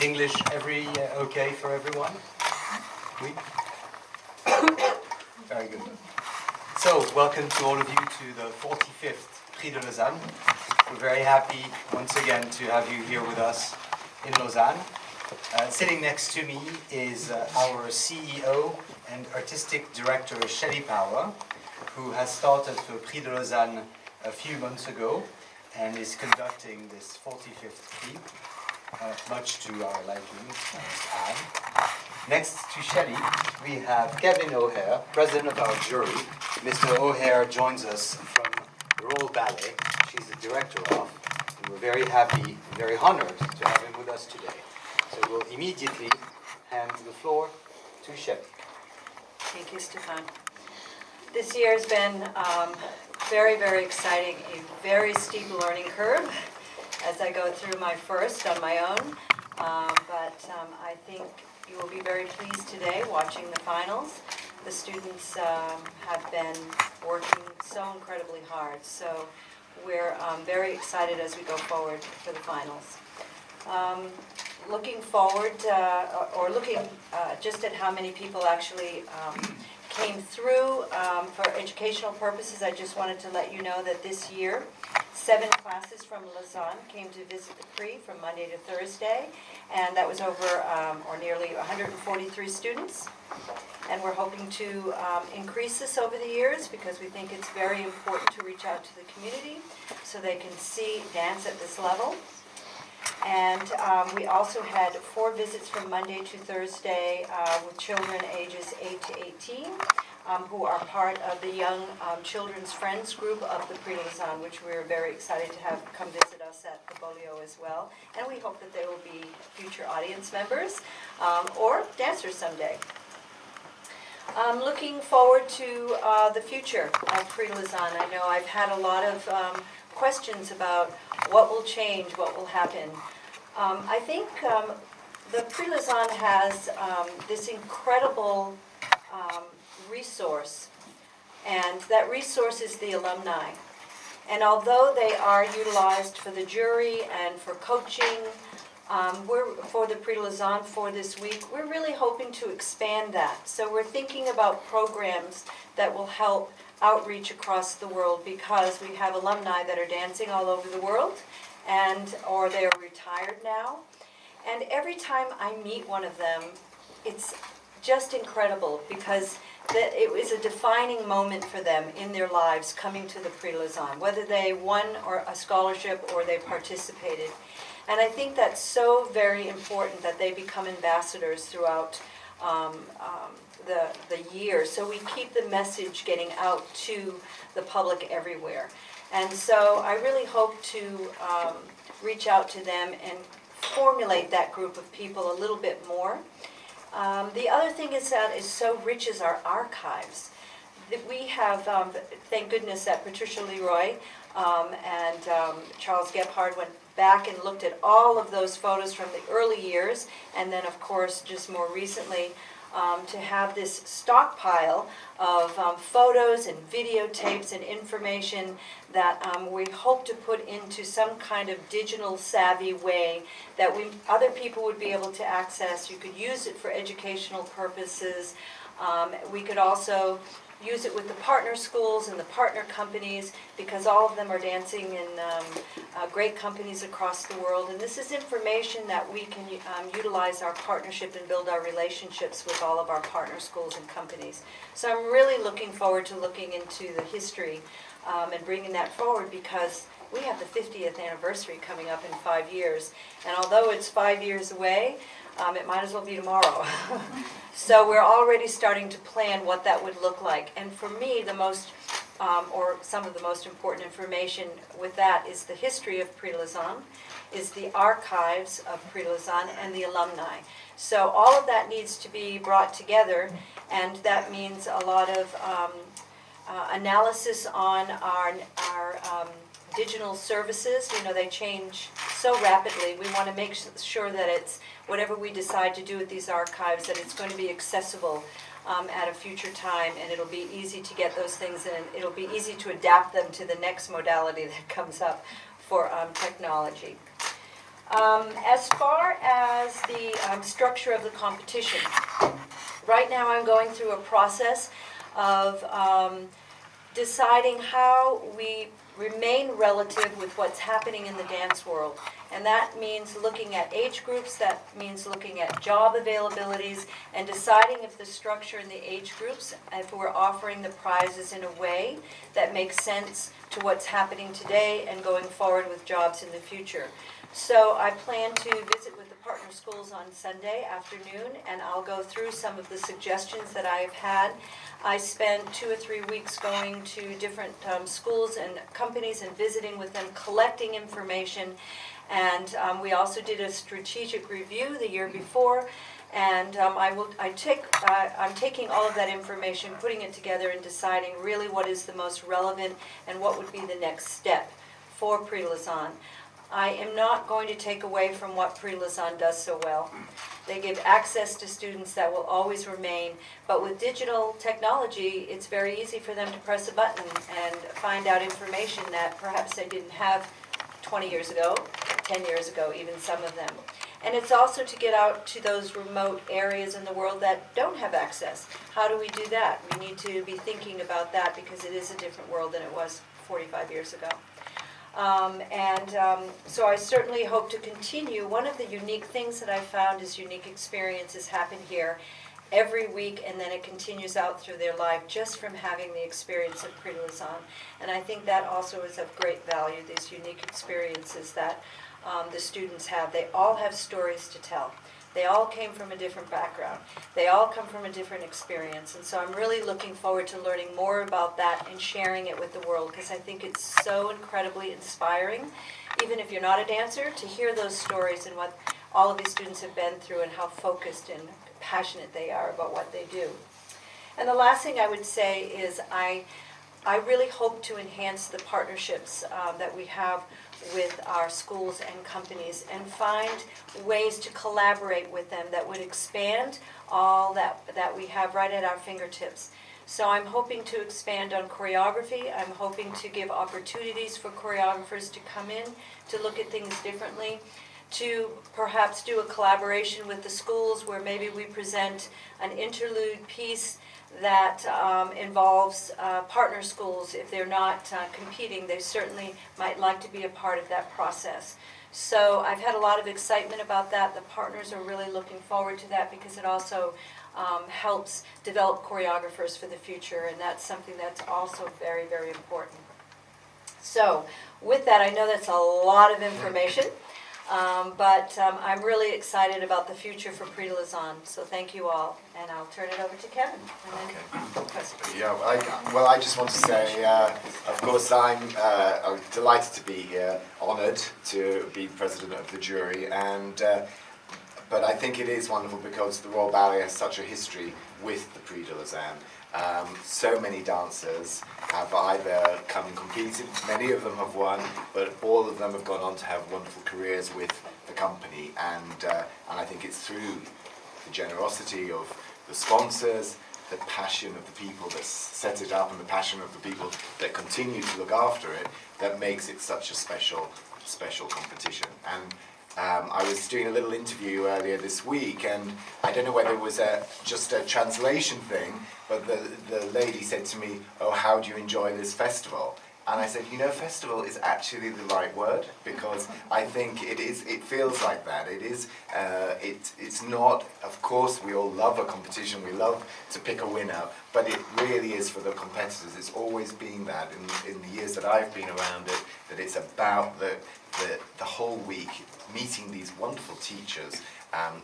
English okay for everyone? Oui? Very good. So, welcome to all of you to the 45th Prix de Lausanne. We're very happy once again to have you here with us in Lausanne. Sitting next to me is our CEO and Artistic Director, Shelley Power, who has started for Prix de Lausanne a few months ago and is conducting this 45th Prix, much to our liking. Next to Shelley, we have Kevin O'Hare, president of our jury. Mr. O'Hare joins us from the Royal Ballet. She's the director of, and we're very happy, very honored to have him with us today. So we'll immediately hand the floor to Shelley. Thank you, Stefan. This year has been very, very exciting, a very steep learning curve as I go through my first on my own. But I think you will be very pleased today watching the finals. The students have been working so incredibly hard. So we're very excited as we go forward for the finals. Looking forward, or looking just at how many people actually came through for educational purposes, I just wanted to let you know that this year 7 classes from Lausanne came to visit the Prix from Monday to Thursday, and that was over or nearly 143 students. And we're hoping to increase this over the years because we think it's very important to reach out to the community so they can see dance at this level. And we also had 4 visits from Monday to Thursday with children ages 8 to 18 who are part of the Young Children's Friends group of the Prix de Lausanne, which we're very excited to have come visit us at the Bolio as well. And we hope that they will be future audience members or dancers someday. Looking forward to the future of Prix de Lausanne. I know I've had a lot of questions about what will change, what will happen. I think the Prix de Lausanne has this incredible resource, and that resource is the alumni. And although they are utilized for the jury and for coaching, we're for the Prix de Lausanne for this week, we're really hoping to expand that. So we're thinking about programs that will help outreach across the world because we have alumni that are dancing all over the world or they are retired now. And every time I meet one of them, it's just incredible because it was a defining moment for them in their lives coming to the Prix de Lausanne, whether they won or a scholarship or they participated. And I think that's so very important that they become ambassadors throughout the year, so we keep the message getting out to the public everywhere. And so I really hope to reach out to them and formulate that group of people a little bit more. The other thing is that is so rich is our archives. We have, thank goodness that Patricia Leroy and Charles Gebhard went back and looked at all of those photos from the early years, and then of course just more recently to have this stockpile of photos and videotapes and information that we hope to put into some kind of digital savvy way that other people would be able to access. You could use it for educational purposes. We could also use it with the partner schools and the partner companies because all of them are dancing in great companies across the world. And this is information that we can utilize our partnership and build our relationships with all of our partner schools and companies. So I'm really looking forward to looking into the history and bringing that forward because we have the 50th anniversary coming up in 5 years. And although it's 5 years away, it might as well be tomorrow. So we're already starting to plan what that would look like. And for me, the most, or some of the most important information with that is the history of Prix de Lausanne, is the archives of Prix de Lausanne, and the alumni. So all of that needs to be brought together, and that means a lot of analysis on our digital services. You know, they change so rapidly. We want to make sure that it's whatever we decide to do with these archives, that it's going to be accessible at a future time, and it'll be easy to get those things in. It'll be easy to adapt them to the next modality that comes up for technology. As far as the structure of the competition, right now I'm going through a process of deciding how we remain relative with what's happening in the dance world. And that means looking at age groups, that means looking at job availabilities, and deciding if the structure in the age groups, if we're offering the prizes in a way that makes sense to what's happening today and going forward with jobs in the future. So I plan to visit with the partner schools on Sunday afternoon, and I'll go through some of the suggestions that I've had. I spent 2 or 3 weeks going to different schools and companies and visiting with them, collecting information. And we also did a strategic review the year before. And I'm taking all of that information, putting it together, and deciding really what is the most relevant and what would be the next step for Prix de Lausanne. I am not going to take away from what Prix de Lausanne does so well. They give access to students that will always remain, but with digital technology, it's very easy for them to press a button and find out information that perhaps they didn't have 20 years ago, 10 years ago, even some of them. And it's also to get out to those remote areas in the world that don't have access. How do we do that? We need to be thinking about that because it is a different world than it was 45 years ago. So I certainly hope to continue. One of the unique things that I found is unique experiences happen here every week, and then it continues out through their life just from having the experience of Prix de Lausanne. And I think that also is of great value, these unique experiences that the students have. They all have stories to tell. They all came from a different background. They all come from a different experience. And so I'm really looking forward to learning more about that and sharing it with the world, because I think it's so incredibly inspiring, even if you're not a dancer, to hear those stories and what all of these students have been through and how focused and passionate they are about what they do. And the last thing I would say is I really hope to enhance the partnerships that we have with our schools and companies and find ways to collaborate with them that would expand all that we have right at our fingertips. So I'm hoping to expand on choreography. I'm hoping to give opportunities for choreographers to come in, to look at things differently, to perhaps do a collaboration with the schools where maybe we present an interlude piece that involves partner schools. If they're not competing, they certainly might like to be a part of that process. So I've had a lot of excitement about that. The partners are really looking forward to that because it also helps develop choreographers for the future, and that's something that's also very, very important. So with that, I know that's a lot of information. But I'm really excited about the future for Prix de Lausanne. So thank you all, and I'll turn it over to Kevin. Okay. Yeah, I just want to say, of course, I'm delighted to be here, honoured to be president of the jury, and but I think it is wonderful because the Royal Ballet has such a history with the Prix de Lausanne. So many dancers have either come and competed, many of them have won, but all of them have gone on to have wonderful careers with the company, and I think it's through the generosity of the sponsors, the passion of the people that set it up, and the passion of the people that continue to look after it that makes it such a special competition. And I was doing a little interview earlier this week, and I don't know whether it was just a translation thing, but the lady said to me, "Oh, how do you enjoy this festival?" And I said, festival is actually the right word, because I think it feels like that. It is, it's not, of course, we all love a competition, we love to pick a winner, but it really is for the competitors. It's always been that in the years that I've been around it, that it's about the whole week, meeting these wonderful teachers,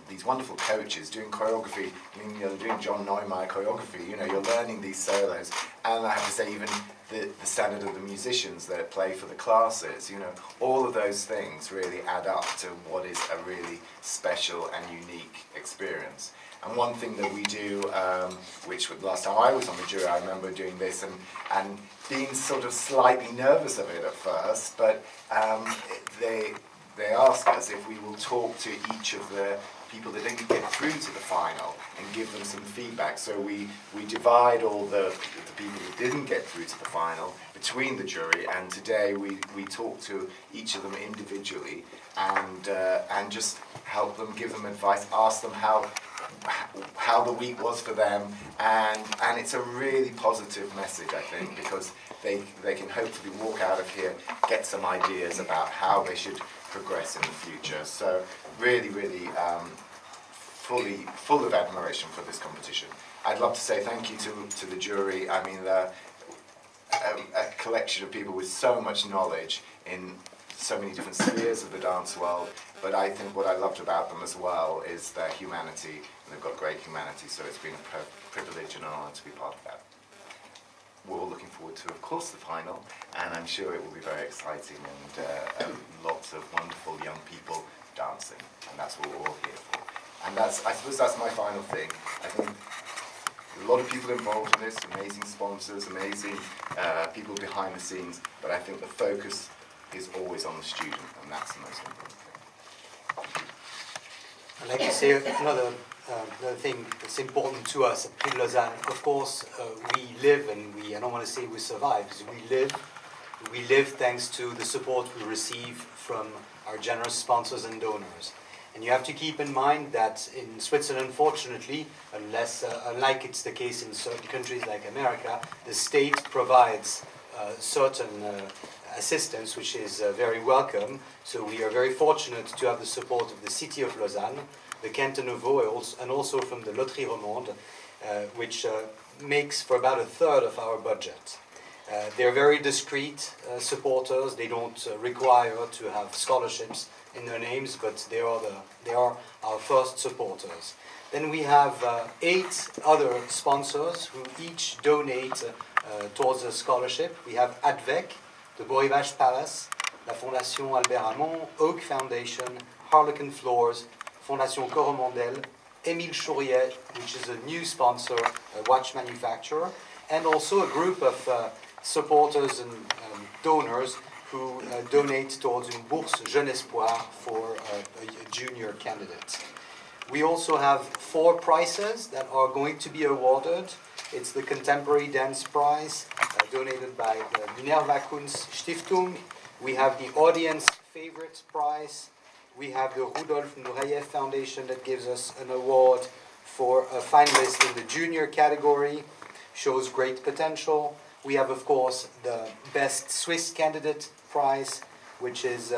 these wonderful coaches, doing choreography. You're doing John Neumeier choreography, you're learning these solos, and I have to say even the standard of the musicians that play for the classes, all of those things really add up to what is a really special and unique experience. And one thing that we do, which last time I was on the jury, I remember doing this and being sort of slightly nervous of it at first, but they ask us if we will talk to each of the people that didn't get through to the final and give them some feedback. So we divide all the people that didn't get through to the final between the jury, and today we talk to each of them individually and just help them, give them advice, ask them how the week was for them, and it's a really positive message, I think, because they can hopefully walk out of here, get some ideas about how they should progress in the future. So really, really full of admiration for this competition. I'd love to say thank you to the jury. I mean, a collection of people with so much knowledge in so many different spheres of the dance world, but I think what I loved about them as well is their humanity, and they've got great humanity, so it's been a privilege and an honour to be part of that. We're all looking forward to, of course, the final, and I'm sure it will be very exciting and lots of wonderful young people dancing, and that's what we're all here for. And I suppose that's my final thing. I think a lot of people involved in this, amazing sponsors, amazing people behind the scenes, but I think the focus is always on the student, and that's the most important thing. I'd like to say another thing that's important to us at Prix de Lausanne. Of course, we live, and I don't want to say we survive, because we live thanks to the support we receive from our generous sponsors and donors. And you have to keep in mind that in Switzerland, unfortunately, unlike it's the case in certain countries like America, the state provides certain assistance, which is very welcome. So we are very fortunate to have the support of the city of Lausanne, the Canton of Vaud, and also from the Loterie Romande, which makes for about a third of our budget. They're very discreet supporters. They don't require to have scholarships in their names, but they are our first supporters. Then we have 8 other sponsors who each donate towards a scholarship. We have ADVEC, the Boivage Palace, la Fondation Albert Hamon, Oak Foundation, Harlequin Floors, Fondation Coromandel, Émile Chouriet, which is a new sponsor, a watch manufacturer, and also a group of supporters and donors who donate towards une bourse Jeune Espoir for a junior candidate. We also have 4 prizes that are going to be awarded. It's the Contemporary Dance Prize, donated by the Minerva Kunst Stiftung. We have the Audience Favorite Prize. We have the Rudolf Nureyev Foundation that gives us an award for a finalist in the junior category, shows great potential. We have, of course, the Best Swiss Candidate Prize, which is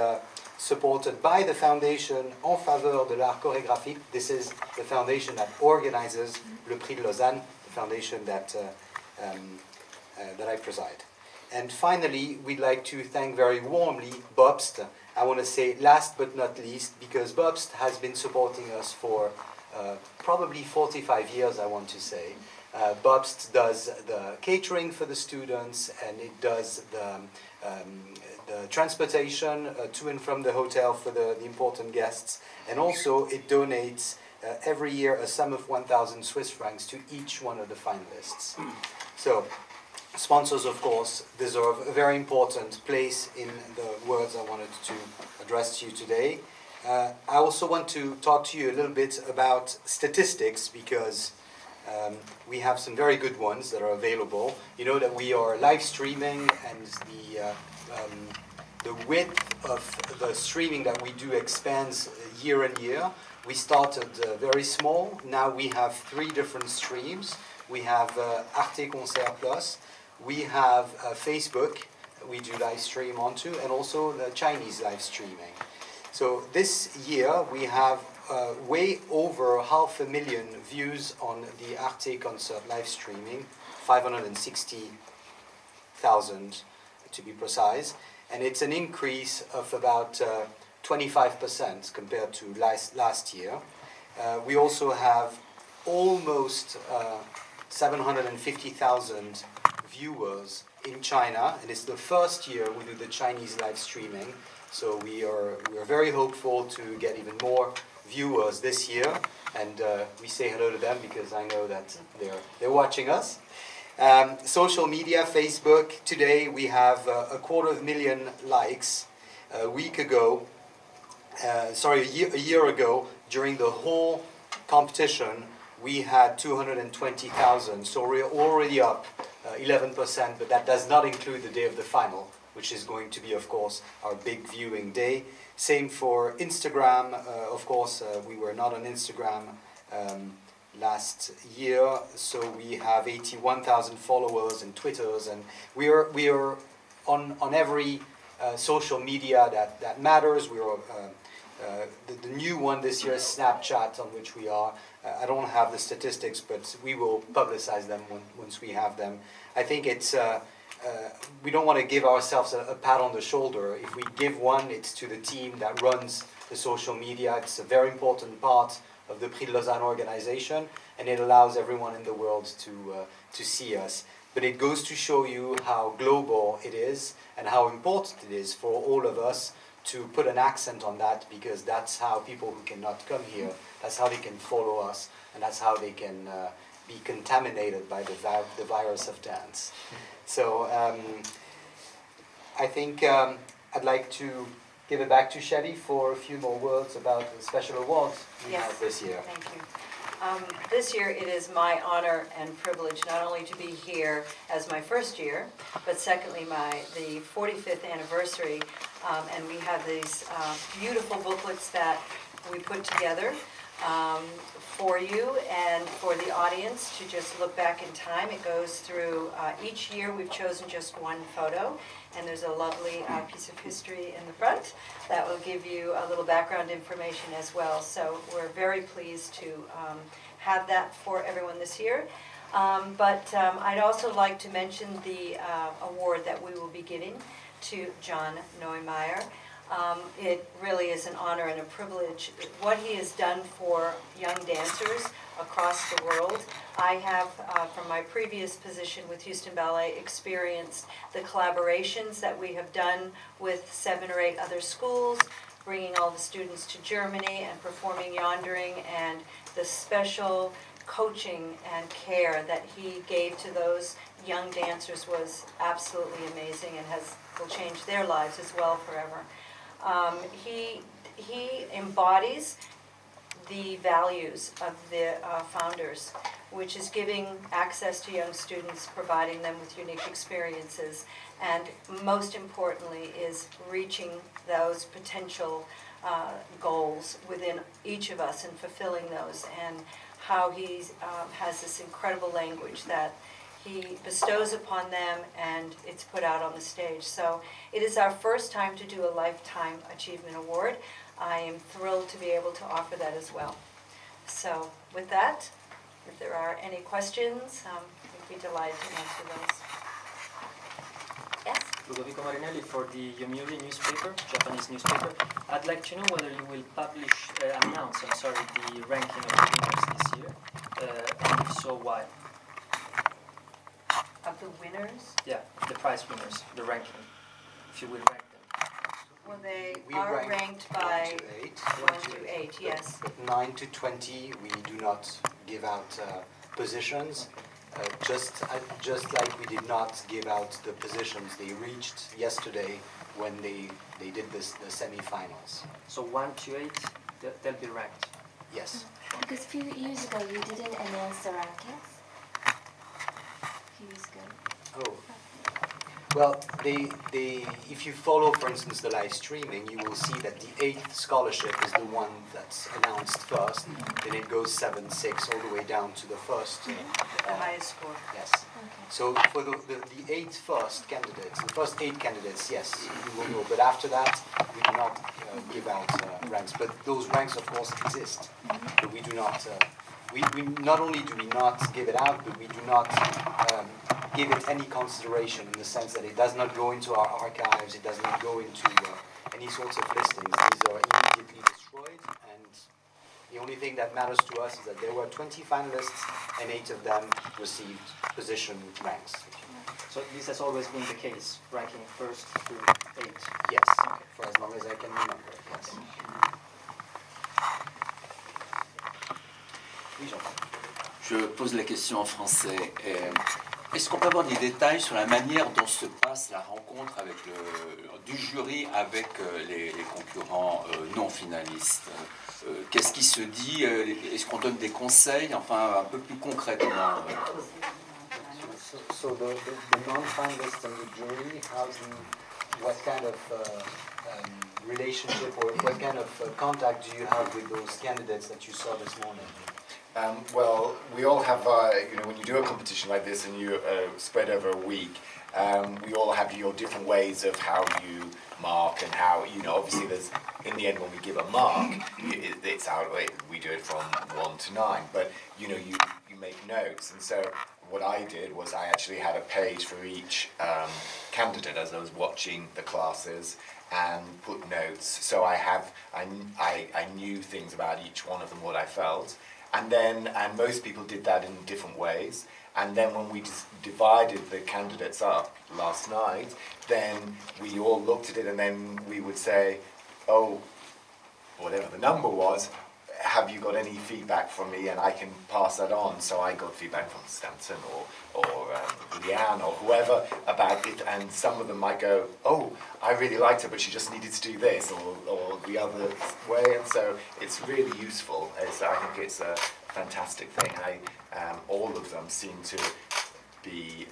supported by the Foundation en faveur de l'art chorégraphique. This is the foundation that organizes le Prix de Lausanne, the foundation that I preside. And finally, we'd like to thank very warmly Bobst. I want to say last but not least, because Bobst has been supporting us for probably 45 years, I want to say. Bobst does the catering for the students, and it does the transportation to and from the hotel for the important guests, and also it donates every year a sum of 1,000 Swiss francs to each one of the finalists. So sponsors, of course, deserve a very important place in the words I wanted to address to you today. I also want to talk to you a little bit about statistics, because we have some very good ones that are available. You know that we are live streaming, and the width of the streaming that we do expands year on year. We started very small. Now we have 3 different streams. We have Arte Concert Plus. We have Facebook, we do live stream onto, and also the Chinese live streaming. So this year we have way over 500,000 views on the Arte concert live streaming, 560,000 to be precise, and it's an increase of about 25% compared to last year. We also have almost 750,000 viewers in China, and it's the first year we do the Chinese live streaming, so we are very hopeful to get even more viewers this year, and we say hello to them because I know that they're watching us. Social media, Facebook, today we have 250,000 likes. A year ago, during the whole competition, we had 220,000, so we're already up 11%, but that does not include the day of the final, which is going to be, of course, our big viewing day. Same for Instagram, of course, we were not on Instagram last year, so we have 81,000 followers and Twitters, and we are on every social media that matters. We are the new one this year is Snapchat, on which we are. I don't have the statistics, but we will publicize them once we have them. I think it's we don't want to give ourselves a pat on the shoulder. If we give one, it's to the team that runs the social media. It's a very important part of the Prix de Lausanne organization, and it allows everyone in the world to see us. But it goes to show you how global it is and how important it is for all of us to put an accent on that, because that's how people who cannot come here, that's how they can follow us, and that's how they can be contaminated by the virus of dance. So I think I'd like to give it back to Shelly for a few more words about the special awards we have this year. Thank you. This year it is my honor and privilege not only to be here as my first year, but secondly the 45th anniversary, and we have these beautiful booklets that we put together for you and for the audience to just look back in time. It goes through each year. We've chosen just one photo, and there's a lovely piece of history in the front that will give you a little background information as well. So we're very pleased to have that for everyone this year. But I'd also like to mention the award that we will be giving to John Neumeier. It really is an honor and a privilege. What he has done for young dancers across the world. I have, from my previous position with Houston Ballet, experienced the collaborations that we have done with 7 or 8 other schools, bringing all the students to Germany and performing Yondering, and the special coaching and care that he gave to those young dancers was absolutely amazing, and will change their lives as well forever. He embodies the values of the founders, which is giving access to young students, providing them with unique experiences, and most importantly is reaching those potential goals within each of us and fulfilling those, and how he has this incredible language that he bestows upon them, and it's put out on the stage. So it is our first time to do a Lifetime Achievement Award. I am thrilled to be able to offer that as well. So with that, if there are any questions, we'd be delighted to answer those. Yes? Ludovico Marinelli for the Yomiuri newspaper, Japanese newspaper. I'd like to know whether you will announce the ranking of the winners this year, and if so, why? Of the winners? Yeah, the prize winners, the ranking, if you will rank them. Well, they We are ranked by 1 to 8. 1 to 8, yes. But 9 to 20, we do not give out positions, just like we did not give out the positions they reached yesterday when they did the semi-finals. So 1 to 8, they'll be ranked? Yes. Because a few years ago you didn't announce the rankings. Years ago. Oh. Well, if you follow, for instance, the live streaming, you will see that the 8th scholarship is the one that's announced first. Then it goes 7, 6, all the way down to the first. The highest score. Yes. Okay. So for the 8 first candidates, the first 8 candidates, yes, you will know. But after that, we do not give out ranks. But those ranks, of course, exist. But we do not. We not only do we not give it out, but we do not give it any consideration, in the sense that it does not go into our archives, it does not go into any sorts of listings. These are immediately destroyed, and the only thing that matters to us is that there were 20 finalists and 8 of them received position ranks. So this has always been the case, ranking 1st through 8? Yes, for as long as I can remember, yes. Je pose la question en français. Est-ce qu'on peut avoir des détails sur la manière dont se passe la rencontre avec du jury avec les concurrents non finalistes? Qu'est-ce qui se dit? Est-ce qu'on donne des conseils? Enfin, un peu plus concrètement. So the non-finalists and the jury, what kind of relationship or what kind of contact do you have with those candidates that you saw this morning? Well, we all have, when you do a competition like this and you spread over a week, we all have your different ways of how you mark and how, obviously there's, in the end when we give a mark, it's out, we do it from 1 to 9, but, you make notes. And so what I did was I actually had a page for each candidate as I was watching the classes and put notes. So I knew things about each one of them, what I felt. And most people did that in different ways. And then when we divided the candidates up last night, then we all looked at it and then we would say, oh, whatever the number was, have you got any feedback from me? And I can pass that on. So I got feedback from Stanton or Leanne or whoever about it. And some of them might go, oh, I really liked her, but she just needed to do this or the other way. And so it's really useful. I think it's a fantastic thing. All of them seem to be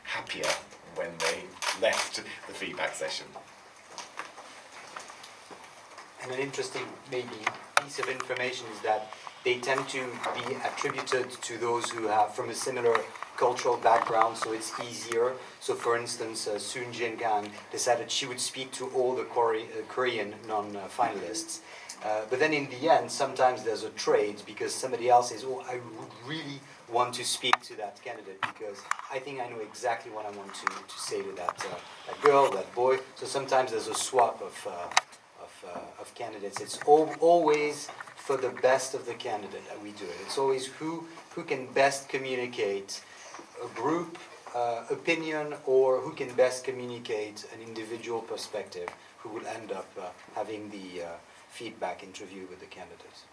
happier when they left the feedback session. And an interesting maybe piece of information is that they tend to be attributed to those who have from a similar cultural background, so it's easier. So for instance, Soon Jin Kang decided she would speak to all the Korean non-finalists. But then in the end, sometimes there's a trade because somebody else says, oh, I would really want to speak to that candidate because I think I know exactly what I want to say to that girl, that boy. So sometimes there's a swap of candidates. It's always for the best of the candidate that we do it. It's always who can best communicate a group opinion or who can best communicate an individual perspective who will end up having the feedback interview with the candidates.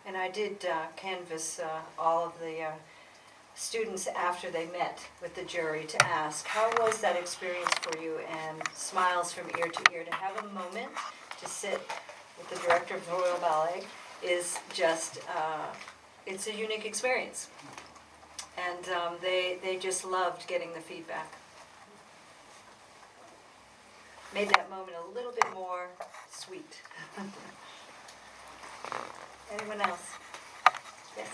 And I did canvass all of the students after they met with the jury to ask, how was that experience for you? And smiles from ear to ear. To have a moment to sit with the director of the Royal Ballet is just, it's a unique experience. And they just loved getting the feedback. Made that moment a little bit more sweet. Anyone else? Yes.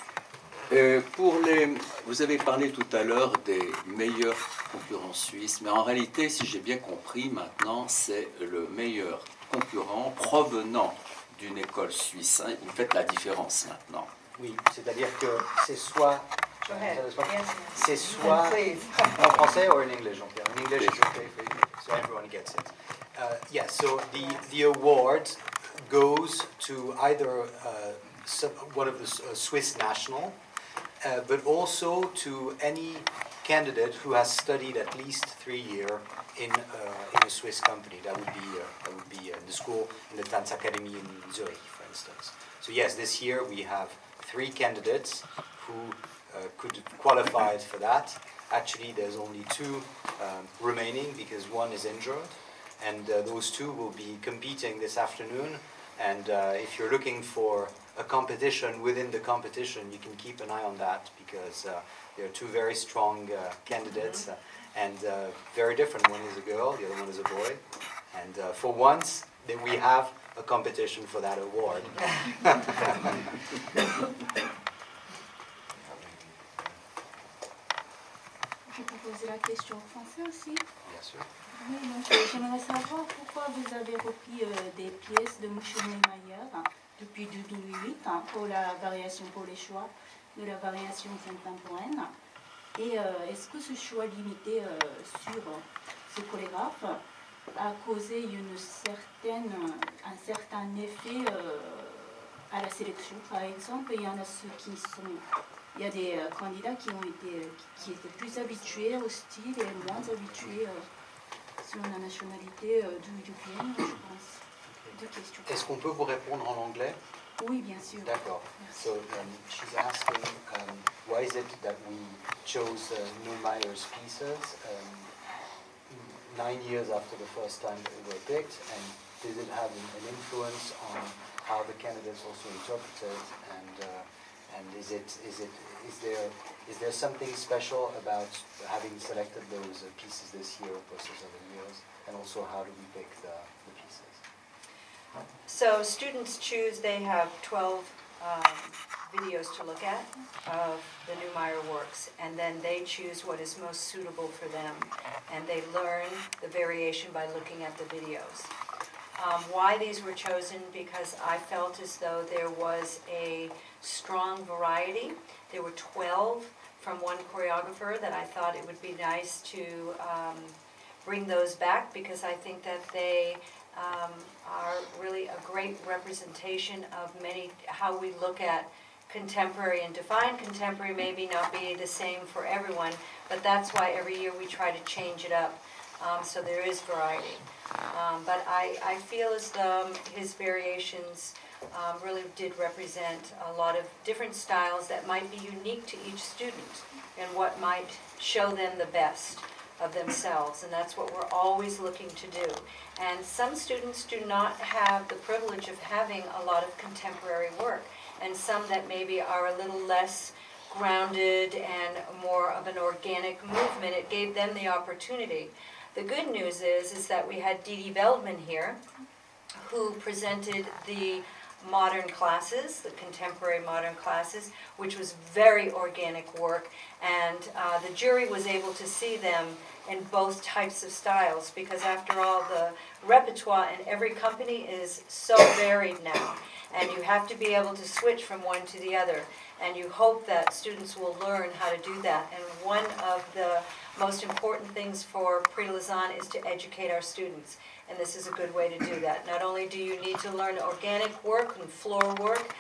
Vous avez parlé tout à l'heure des meilleurs concurrents suisses, mais en réalité, si j'ai bien compris, maintenant, c'est le meilleur concurrent provenant d'une école suisse. Hein. Vous faites la différence maintenant. Oui, c'est-à-dire que c'est soit... Go ahead. Yes, C'est soit... please. En français or in English? Okay. In English is okay for you, so everyone gets it. Yes, so the award goes to either one of the Swiss national, but also to any candidate who has studied at least 3 years in a Swiss company. That would be in the school, in the Tanzakademie in Zurich, for instance. So yes, this year we have 3 candidates who could qualify for that. Actually, there's only 2 remaining because one is injured, and those 2 will be competing this afternoon. And if you're looking for a competition within the competition, you can keep an eye on that because there are 2 very strong candidates and very different. One is a girl, the other one is a boy. And for once, that we have a competition for that award. Je peux poser la question en français aussi. Bien sûr. Oui, donc j'aimerais savoir pourquoi vous avez repris des pièces de Mouchon-Mayer depuis 2008 pour la variation, pour les choix de la variation contemporaine. Et est-ce que ce choix limité sur ce chorégraphe a causé un certain effet à la sélection? Par exemple, il y en a ceux qui sont... Il y a des candidats qui étaient plus habitués au style et moins habitués selon la nationalité d'où ils viennent, je pense. 2 questions. Est-ce qu'on peut vous répondre en anglais? Oui, bien sûr. D'accord. So she's asking, why is it that we chose Neumayer's pieces 9 years after the first time that they were picked, and did it have an influence on how the candidates also interpreted, and is there something special about having selected those pieces this year versus other years, and also how do we pick the pieces? So students choose, they have 12 videos to look at of the Neumayer works, and then they choose what is most suitable for them, and they learn the variation by looking at the videos. Why these were chosen? Because I felt as though there was a strong variety. There were 12 from one choreographer that I thought it would be nice to bring those back, because I think that they are really a great representation of how we look at contemporary, and define contemporary maybe not be the same for everyone, but that's why every year we try to change it up, so there is variety. But I feel as though his variations really did represent a lot of different styles that might be unique to each student and what might show them the best of themselves, and that's what we're always looking to do. And some students do not have the privilege of having a lot of contemporary work, and some that maybe are a little less grounded and more of an organic movement. It gave them the opportunity. The good news is that we had Didi Veldman here, who presented the modern classes, the contemporary modern classes, which was very organic work, and the jury was able to see them in both types of styles, because after all, the repertoire in every company is so varied now, and you have to be able to switch from one to the other, and you hope that students will learn how to do that. And one of the most important things for Prix de Lausanne is to educate our students, and this is a good way to do that. Not only do you need to learn organic work and floor work,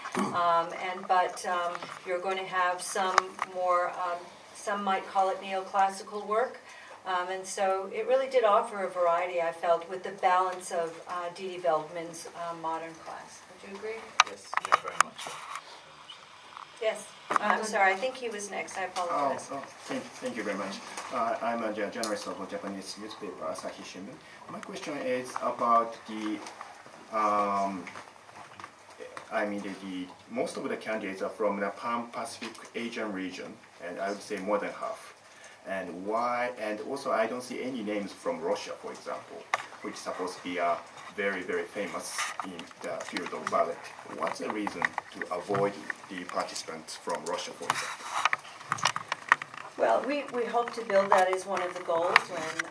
but you're going to have some more, some might call it neoclassical work, and so it really did offer a variety, I felt, with the balance of Didi Veldman's modern class. Would you agree? Yes, yeah, very much. Yes. I'm sorry, I think he was next. I apologize. Thank you very much. I'm a journalist of a Japanese newspaper, Asahi Shimbun. My question is about the most of the candidates are from the Pan-Pacific Asian region, and I would say more than half. And why? And also, I don't see any names from Russia, for example, which is supposed to be very, very famous in the field of ballet. What's the reason to avoid the participants from Russia, for example? Well, we hope to build that as one of the goals when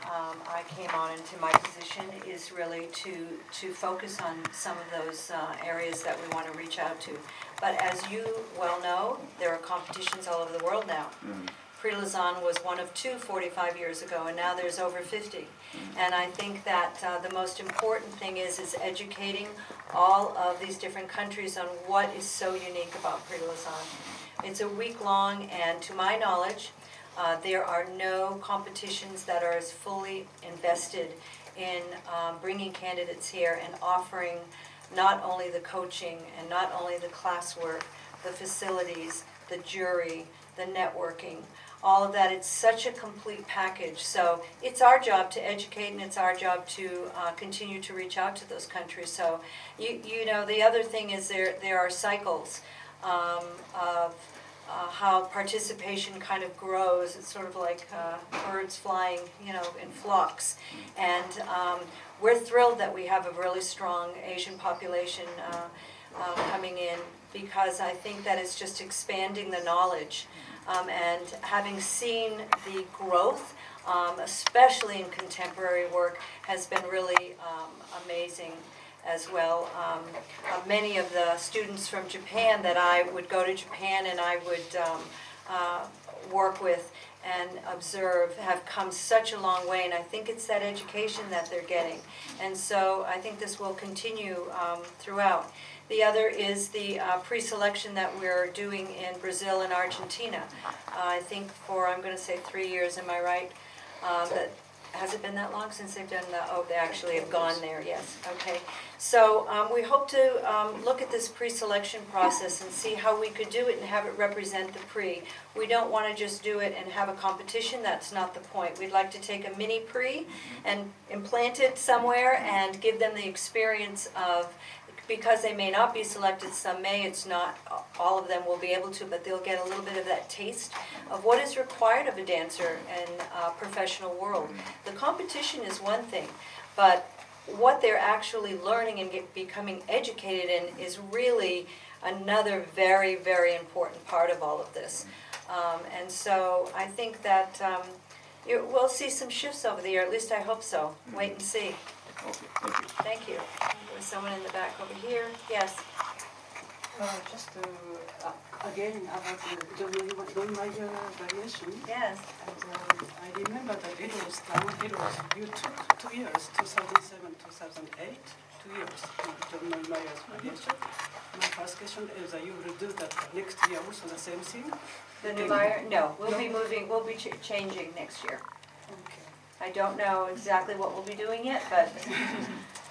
I came on into my position, is really to focus on some of those areas that we want to reach out to. But as you well know, there are competitions all over the world now. Mm-hmm. Prix de Lausanne was one of two 45 years ago, and now there's over 50. And I think that the most important thing is educating all of these different countries on what is so unique about Prix de Lausanne. It's a week-long, and to my knowledge, there are no competitions that are as fully invested in bringing candidates here and offering not only the coaching and not only the classwork, the facilities, the jury, the networking, all of that. It's such a complete package. So it's our job to educate, and it's our job to continue to reach out to those countries. So you know, the other thing is there are cycles of how participation kind of grows. It's sort of like birds flying, you know, in flocks. And we're thrilled that we have a really strong Asian population coming in, because I think that it's just expanding the knowledge. And having seen the growth, especially in contemporary work, has been really amazing as well. Many of the students from Japan that I would go to Japan and I would work with and observe have come such a long way, and I think it's that education that they're getting. And so I think this will continue throughout. The other is the pre-selection that we're doing in Brazil and Argentina. I think for, I'm going to say 3 years, am I right? has it been that long since they've done the, oh, they actually have gone there, yes, okay. So we hope to look at this pre-selection process and see how we could do it and have it represent the pre. We don't want to just do it and have a competition, that's not the point. We'd like to take a mini pre and implant it somewhere and give them the experience of, because they may not be selected, some may, it's not, all of them will be able to, but they'll get a little bit of that taste of what is required of a dancer in a professional world. The competition is one thing, but what they're actually learning and becoming educated in is really another very, very important part of all of this. And so I think that we'll see some shifts over the year, at least I hope so. Wait and see. Okay, thank you. Thank you. There's someone in the back over here. Yes. Just again about the Neumayer variation. Yes. And, I remember that it was done. You took 2 years, 2007, 2008, 2 years the Neumeyer's variation. My first question is that you will do that next year also the same thing? The Neumayer? No, we'll be moving. We'll be changing next year. Okay. I don't know exactly what we'll be doing yet, but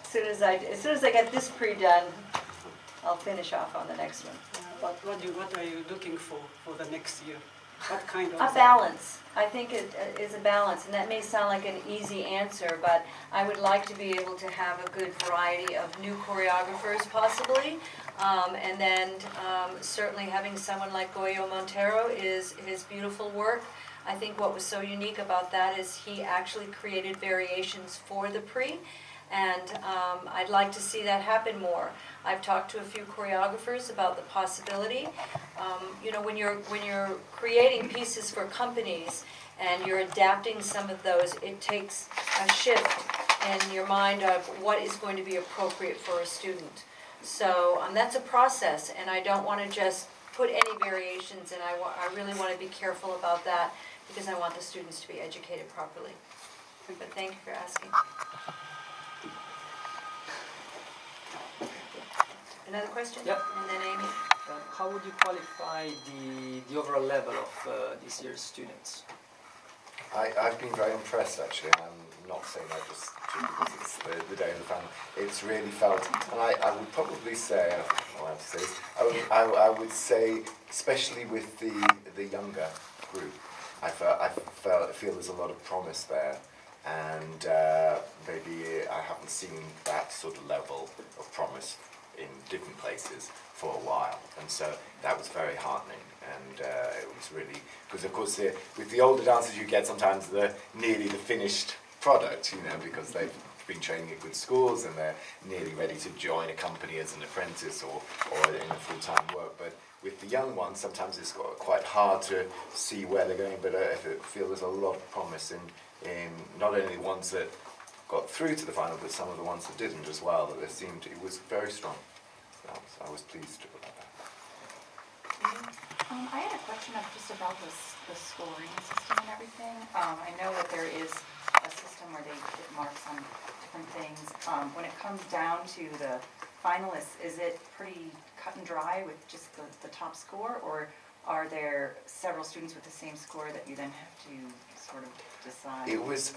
as soon as I get this pre-done, I'll finish off on the next one. What are you looking for the next year? What kind of... A balance. I think it is a balance, and that may sound like an easy answer, but I would like to be able to have a good variety of new choreographers possibly, and then certainly having someone like Goyo Montero is his beautiful work. I think what was so unique about that is he actually created variations for the pre, and I'd like to see that happen more. I've talked to a few choreographers about the possibility. You know, when you're creating pieces for companies and you're adapting some of those, it takes a shift in your mind of what is going to be appropriate for a student. So that's a process, and I don't want to just put any variations in. I really want to be careful about that because I want the students to be educated properly. But thank you for asking. Another question? Yep. And then Amy? How would you qualify the overall level of this year's students? I've been very impressed actually. I'm not saying that just because it's the day of the family. It's really felt, and I would probably say, I don't know how to say this, I would say, especially with the younger group, I feel there's a lot of promise there, and maybe I haven't seen that sort of level of promise in different places for a while, and so that was very heartening, and it was really, because of course with the older dancers you get sometimes nearly the finished product, you know, because they've been training at good schools and they're nearly ready to join a company as an apprentice or in a full-time work, but with the young ones sometimes it's quite hard to see where they're going, but I feel there's a lot of promise in not only the ones that got through to the final, but some of the ones that didn't as well, that it was very strong. So I was pleased about that. I had a question just about the scoring system and everything. I know that there is a system where they get marks on different things. When it comes down to the finalists, is it pretty cut and dry with just the top score, or are there several students with the same score that you then have to sort of decide? It was,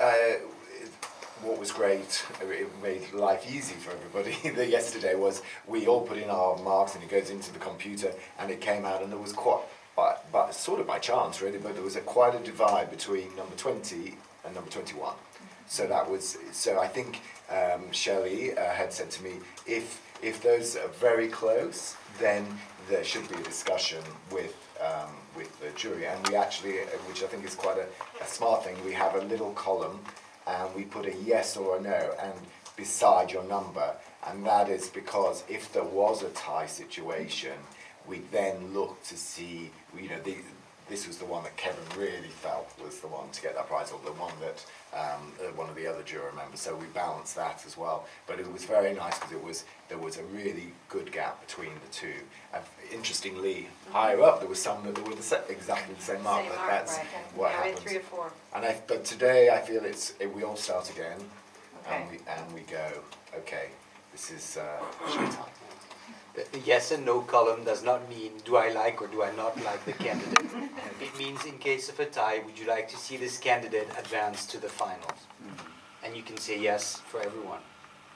what was great, it made life easy for everybody yesterday was we all put in our marks and it goes into the computer and it came out, and there was quite, but sort of by chance really, but there was quite a divide between number 20 and number 21. So I think Shelley had said to me, if those are very close, then there should be a discussion with the jury, and we actually, which I think is quite a smart thing, we have a little column and we put a yes or a no and beside your number, and that is because if there was a tie situation, we then look to see, you know, this was the one that Kevin really felt was the one to get that prize, or the one that one of the other juror members, so we balanced that as well. But it was very nice because there was a really good gap between the two. And interestingly, higher up there was some that were exactly the same mark, but that's right. what Yeah, happens. 3 or 4. But today I feel we all start again, Okay. and we go, okay, this is showtime. The yes and no column does not mean do I like or do I not like the candidate. It means in case of a tie, would you like to see this candidate advance to the finals? you can say yes for everyone.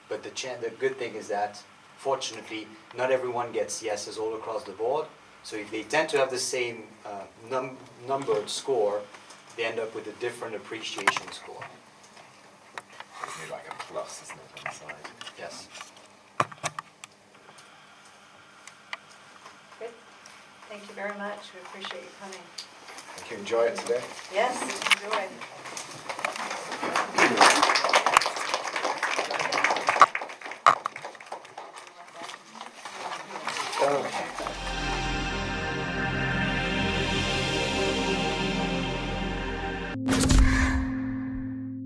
But the good thing is that, fortunately, not everyone gets yeses all across the board. So if they tend to have the same numbered score, they end up with a different appreciation score. Maybe like a plus, isn't it, on the side? Yes. Good. Thank you very much. We appreciate you coming. Thank you. Enjoy it today. Yes, enjoy. Oh.